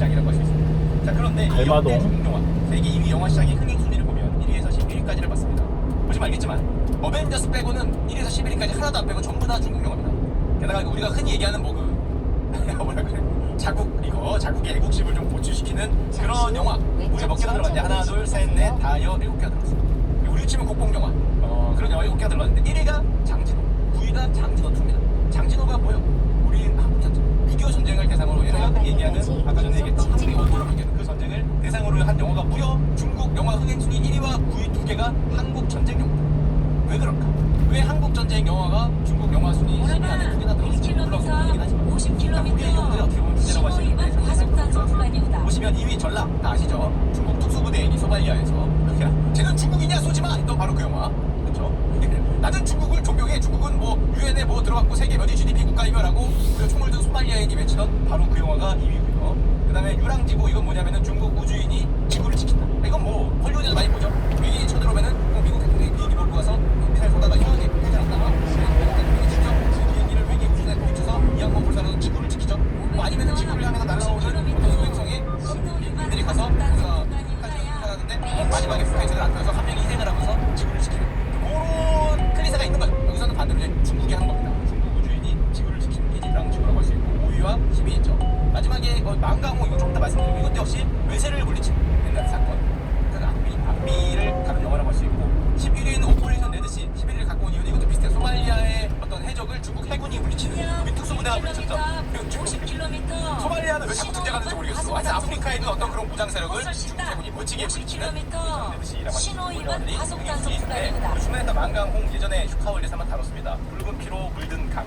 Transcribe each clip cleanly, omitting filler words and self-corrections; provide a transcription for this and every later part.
시장이라고 할 수 있습니다. 자, 그런데 갈마동. 이 중국 영화 세계 2위 영화 시장의 흥행 순위를 보면 1위에서 11위까지를 봤습니다. 보시면 알겠지만 어벤져스 빼고는 1위에서 11위까지 하나도 안 빼고 전부 다 중국 영화입니다. 게다가 우리가 흔히 얘기하는 뭐 뭐라 그래, 자국의 애국심을 좀 보충시키는 그런 영화. 우리 몇 개나 들어갔냐? 하나, 둘, 셋, 넷, 다, 7개가 들어갔어. 우리 치면 국뽕 영화, 그런 영화 7개가 들어갔는데 1위가 장진호, 9위가 장진호 2입니다. 장진호가 뭐요? 우리 한국 전쟁, 6.25 전쟁을 대상으로 얘기하는, 아까 전에 얘기했던 한미 원조라고 얘기하는 그 전쟁을 대상으로 한 영화가 무려 중국 영화 흥행순위 1위와 9위 2개가 한국 전쟁 영화입니다. 왜 그럴까? 왜 한국 전쟁 영화가 중국 영화 순위 10위 안에 2개나 들어있을까? 물론 얘기는 하지만 50km 우리의 영들이 어떻게 보면 문제라고 할 수 있는데, 과속단속 구간이오다. 보시면 2위 전락 다 아시죠? 중국 특수부대인이 소말리아에서 쟤는 중국이냐 쏘지마! 했던 바로 그 영화. 그쵸? 나는 중국을 존경해. 중국은 뭐 유엔에 뭐 들어갔고 세계 몇위 GDP 국가이며라고 우리가 총을 든 소말리아인이 외치던 바로 그 영화가 2위고요. 그 다음에 유랑지구, 이건 뭐냐면은 중국 우주인이 지구를 지킨다. 이건 뭐 헐리우드에서 많이 보죠. 외계인이 쳐들어오면은 미국 대통령이 비행기 몰고 가서 미사일 쏘다가 이상하게 회전했다가 미국 대통령이 직접 그 비행기를 외계 우주선에 부딪혀서 이 항공 불사라서 지구를 지키죠. 뭐 아니면은 지구를 향해서 날아오는 어떤 소행성에 비행기들이 가서 하는데 마지막에 스페이스를 안 펴서 한 명이 희생을 하면서 지구를 지키는 그런 클리셰가 있는 거죠. 여기서는 반대로 이제 중국이 하는 겁니다. 중국 우주인이 지구를 지키는 게 유랑지구라고 할 수 있고 5위와 10위 있죠. 마지막에 망강호, 이거 좀 이따 말씀드리고, 이것도 역시 외세를 물리친 옛날 사건, 그 악비를 다룬 영화라고 할 수 있고, 11위는 오퍼레이션 레드시, 11위를 갖고 온 이유는 이것도 비슷해요. 소말리아의 어떤 해적을 중국 해군이 물리치는 민특수부대가 물리쳤죠. 그리고 50km. 소말리아는 왜 자꾸 등장하는지 모르겠어. 하여튼 아프리카에 있는 어떤 그런 무장 세력을 중국 해군이 멋지게 물리치는 레드시라고 신호 위반 하는 과속단속 구간이오다. 수면했던 만강홍, 예전에 슈카월리에서 한번 다뤘습니다. 붉은 피로 물든 강,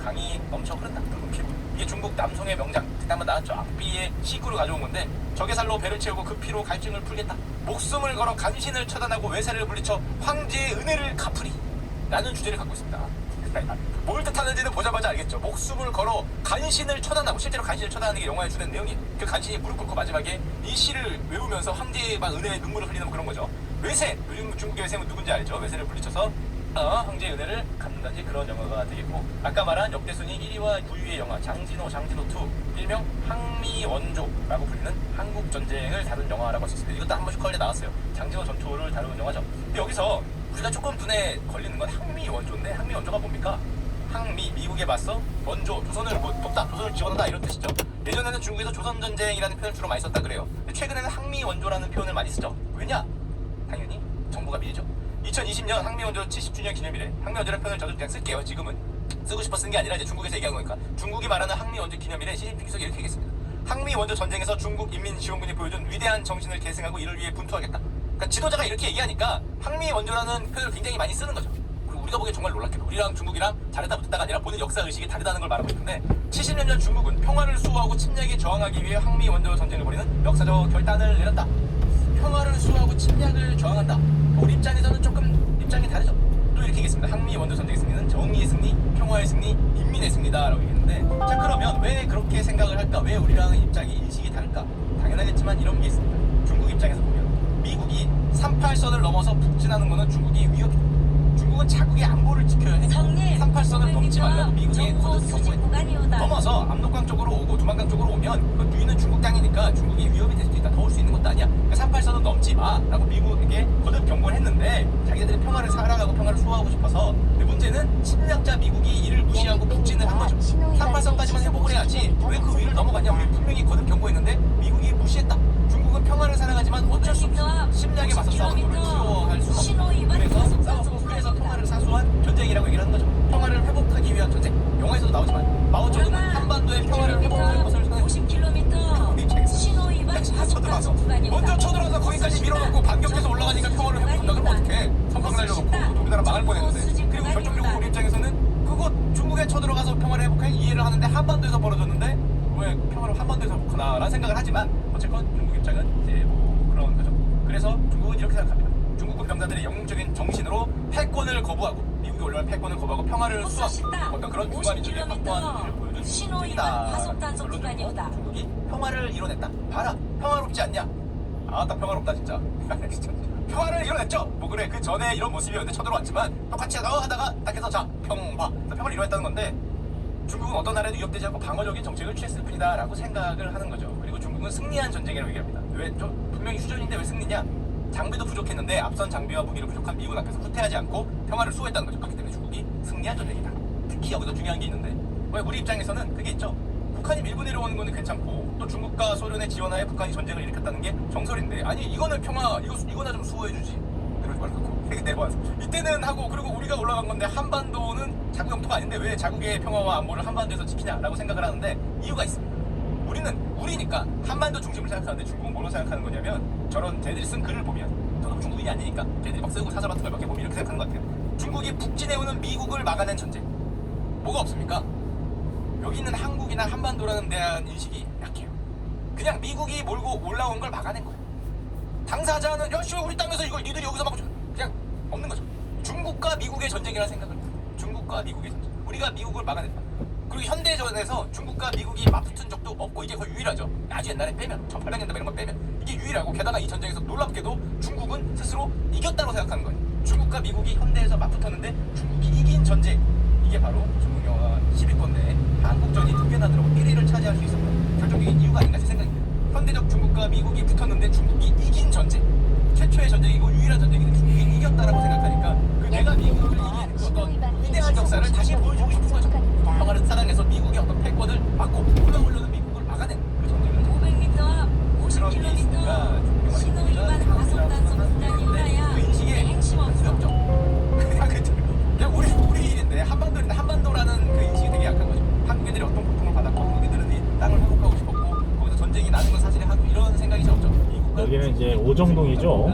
강이 넘쳐 흐른다. 붉은 피로. 이게 중국 남송의 명장, 그때 한번 나왔죠. 악비의 시구를 가져온 건데, 적의살로 배를 채우고 그 피로 갈증을 풀겠다. 목숨을 걸어 간신을 처단하고 외세를 물리쳐 황제의 은혜를 갚으리 라는 주제를 갖고 있습니다. 뭘 뜻하는지는 보자마자 알겠죠. 목숨을 걸어 간신을 처단하고, 실제로 간신을 처단하는 게 영화의 주된 내용이에요. 그 간신이 무릎 꿇고 마지막에 이 시를 외우면서 황제의 막 은혜의 눈물을 흘리는 그런 거죠. 외세, 요즘 중국의 외세는 누군지 알죠? 외세를 물리쳐서 황제의 은혜를 갚는다든지 그런 영화가 되겠고, 아까 말한 역대순위 1위와 9위의 영화 장진호 2, 일명 항미원조라고 불리는 한국전쟁을 다룬 영화라고 할 수 있습니다. 이것도 한 번씩 컬에 나왔어요. 장진호 전투를 다루는 영화죠. 근데 여기서 우리가 조금 눈에 걸리는 건 항미원조인데, 항미원조가 뭡니까? 항미, 미국에 맞서, 원조, 조선을 뭐 돕다, 조선을 지원한다, 이런 뜻이죠. 예전에는 중국에서 조선전쟁이라는 표현을 주로 많이 썼다 그래요. 근데 최근에는 항미원조라는 표현을 많이 쓰죠. 왜냐? 당연히 정부가 미리죠. 2020년 항미원조 70주년 기념일에 항미원조라는 표현을 저도 그냥 쓸게요. 지금은 쓰고 싶어 쓴 게 아니라 이제 중국에서 얘기한 거니까. 중국이 말하는 항미원조 기념일에 시진핑 주석이 이렇게 얘기했습니다. 항미원조 전쟁에서 중국 인민지원군이 보여준 위대한 정신을 계승하고 이를 위해 분투하겠다. 그러니까 지도자가 이렇게 얘기하니까 항미원조라는 표현을 굉장히 많이 쓰는 거죠. 그리고 우리가 보기에 정말 놀랍게도 우리랑 중국이랑 다르다 붙었다가 아니라 보는 역사의식이 다르다는 걸 말하고 있는데, 70년 전 중국은 평화를 수호하고 침략에 저항하기 위해 항미원조 전쟁을 벌이는 역사적 결단을 내렸다. 평화를 수호하고 침략을 저항한다. 우리 입장에서는 조금 입장이 다르죠. 또 이렇게 얘기했습니다. 항미 원조 전쟁의 승리는 정의의 승리, 평화의 승리, 인민의 승리다라고 얘기했는데, 자, 그러면 왜 그렇게 생각을 할까? 왜 우리랑 입장이 인식이 다를까? 당연하겠지만 이런 게 있습니다. 중국 입장에서 보면 미국이 38선을 넘어서 북진하는 거는 중국이 위협이다. 중국은 자국의 안보를 지켜야 해. 38선을 넘지 말라고 미국이 경고했다. 넘어서 압록강 쪽으로 오고 두만강 쪽으로 오면 그 뒤는 중국 땅이니까 중국이 위협이 될 수도 있다. 더 올 수 있는 것도 아니야. 그러니까 38선은 넘지 마라고 미국에게 거듭 경고를 했는데, 자기들이 평화를 살아가고 평화를 수호하고 싶어서. 근데 문제는 침략자 미국이 이를 무시하고 북진을 한 거죠. 38선까지만 회복을 해야지 왜 그 위를 넘어갔냐. 우리 분명히 거듭 경고했는데 미국이 무시했다. 중국은 평화를 살아가지만 어쩔 수 없어 침략에 맞서 싸우는 걸 두려워할 수가 없다. 그래서 싸우고 그래서 평화를 사수한 전쟁이라고 얘기를 하는 거죠. 평화를 회복하기 위한 전쟁. 영화에서도 나오지만 마오쩌둥은 한반도의 평화를 회복할 것을 선언했습니다. 신호 위반 쳐들어와서 먼저 쳐들어와서 거기까지 밀어놓고 반격해서 올라가니까 평화를 회복한다. 그럼 어떡해? 선방 날려놓고 우리나라 망할 뻔했는데. 그리고 결정적으로 우리 입장에서는 그거 중국에 쳐들어가서 평화를 회복할 이해를 하는데 한반도에서 벌어졌는데 왜 평화를 한반도에서 회복하나 라는 생각을 하지만, 어쨌건 중국 입장은 이제 뭐 그런 거죠. 그래서 중국은 이렇게 생각합니다. 중국군 병사들의 영웅적인 정신으로 패권을 거부하고, 미국이 올려면 패권을 거부하고 평화를 수호하고 어떤 그런 군관민족의 확고한 의지를 보여준 신호위반 전쟁이다. 중국이 평화를 이뤄냈다. 봐라, 평화롭지 않냐? 아따 평화롭다 진짜. 평화를 이뤄냈죠. 뭐 그래, 그 전에 이런 모습이었는데 쳐들어왔지만 똑같이 하다가 딱 해서 자 평화를 이뤄냈다는 건데, 중국은 어떤 나라에도 위협되지 않고 방어적인 정책을 취했을 뿐이다 라고 생각을 하는 거죠. 중국은 승리한 전쟁이라고 얘기합니다. 왜? 분명히 휴전인데 왜 승리냐? 장비도 부족했는데 앞선 장비와 무기를 부족한 미군 앞에서 후퇴하지 않고 평화를 수호했다는 거죠. 그렇기 때문에 중국이 승리한 전쟁이다. 특히 여기서 중요한 게 있는데 왜 우리 입장에서는 그게 있죠. 북한이 밀고 내려오는 거는 괜찮고 또 중국과 소련의 지원하에 북한이 전쟁을 일으켰다는 게 정설인데 아니 이거는 평화 이거나 좀 수호해주지. 그러지 말고 내려와서 이때는 하고 그리고 우리가 올라간 건데 한반도는 자국 영토가 아닌데 왜 자국의 평화와 안보를 한반도에서 지키냐라고 생각을 하는데 이유가 있습니다. 우리니까 한반도 중심을 생각하는데 중국은 뭐로 생각하는 거냐면 저런 걔들이 쓴 글을 보면 저도 중국인이 아니니까 걔들이 막 쓰고 사설 같은 걸 몇 개 보면 이렇게 생각하는 것 같아요. 중국이 북진해 오는 미국을 막아낸 전쟁 뭐가 없습니까? 여기 있는 한국이나 한반도라는 대한 인식이 약해요. 그냥 미국이 몰고 올라온 걸 막아낸 거예요. 당사자는 야 씨발 우리 땅에서 이걸 니들이 여기서 막고 그냥 없는 거죠. 중국과 미국의 전쟁이라는 생각을 해요. 중국과 미국의 전쟁 우리가 미국을 막아냈다. 그리고 현대전에서 중국과 미국이 맞붙은 적도 없고 이게 거의 유일하죠. 아주 옛날에 빼면 1800년대 이런 거 빼면 이게 유일하고 게다가 이 전쟁에서 놀랍게도 중국은 스스로 이겼다고 생각하는 거예요. 중국과 미국이 현대에서 맞붙었는데 중국이 이긴 전쟁 이게 바로 중국 영화 10위권 내에 한국전이 2개나 들어오고 1위를 차지할 수 있었던 결정적인 이유가 아닌가 제 생각입니다. 현대적 중국과 미국이 붙었는데 중국이 이긴 전쟁 최초의 전쟁이고 유일한 전쟁인데 중국이 이겼다라고 생각하니까 그 내가 미국을 이긴 그 어떤 위대한 역사를 다시 보여주고 싶은 거죠. 평화를 사랑해서 미국의 어떤 패권을 막고 올라오려는 미국을 막아낸 그 전쟁을 500m 앞 그런 게 있으니까 50km 신호 위반 과속 단속 구간이니까야 그 인식에 행심 없어. 없죠. 그냥 우리 일인데 한반도인데 한반도라는 그 인식이 되게 약한 거죠. 한국인들이 어떤 고통을 받았고 한국인들은 이 땅을 회복하고 싶었고 거기서 전쟁이 나는 건 사실이 하고 이런 생각이 없죠. 여기는 이제 오정동이죠.